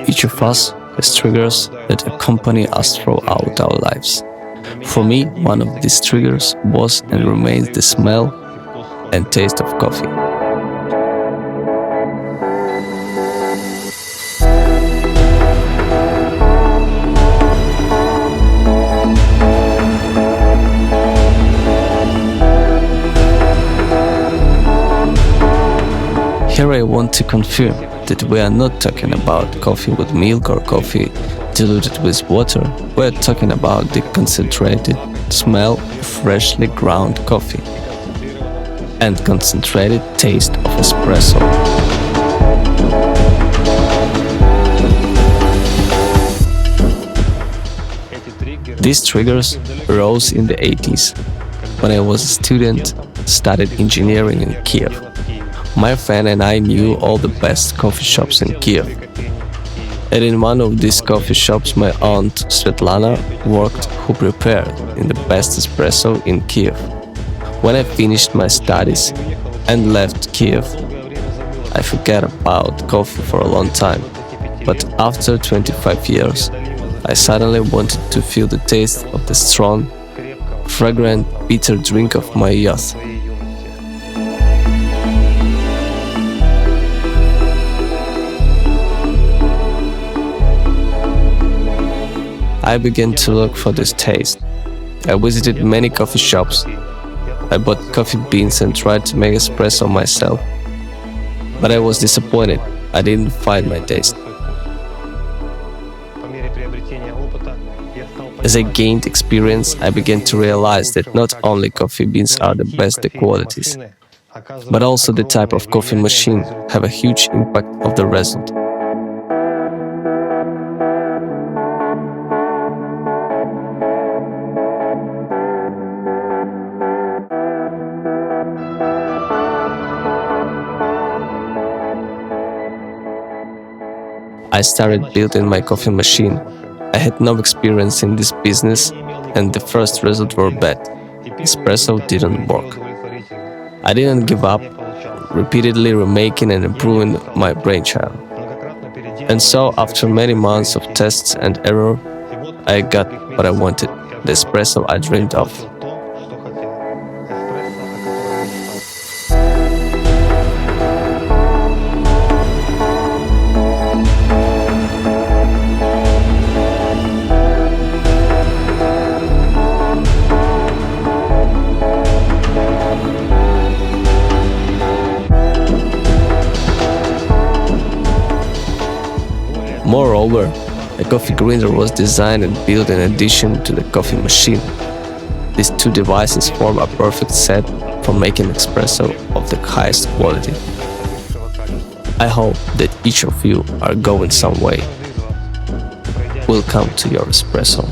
Each of us has triggers that accompany us throughout our lives. For me, one of these triggers was and remains the smell and taste of coffee. Here I want to confirm that we are not talking about coffee with milk or coffee diluted with water. We are talking about the concentrated smell of freshly ground coffee and concentrated taste of espresso. These triggers arose in the 80s when I was a student, studied engineering in Kiev. My friend and I knew all the best coffee shops in Kiev. And in one of these coffee shops my aunt Svetlana worked, who prepared in the best espresso in Kiev. When I finished my studies and left Kiev, I forgot about coffee for a long time. But after 25 years, I suddenly wanted to feel the taste of the strong, fragrant, bitter drink of my youth. I began to look for this taste. I visited many coffee shops. I bought coffee beans and tried to make espresso myself. But I was disappointed. I didn't find my taste. As I gained experience, I began to realize that not only coffee beans are the best qualities, but also the type of coffee machine have a huge impact of the result. I started building my coffee machine. I had no experience in this business and the first results were bad. Espresso didn't work. I didn't give up, repeatedly remaking and improving my brainchild. And so, after many months of tests and error, I got what I wanted, the espresso I dreamed of. Moreover, a coffee grinder was designed and built in addition to the coffee machine. These two devices form a perfect set for making espresso of the highest quality. I hope that each of you are going some way. Will come to your espresso.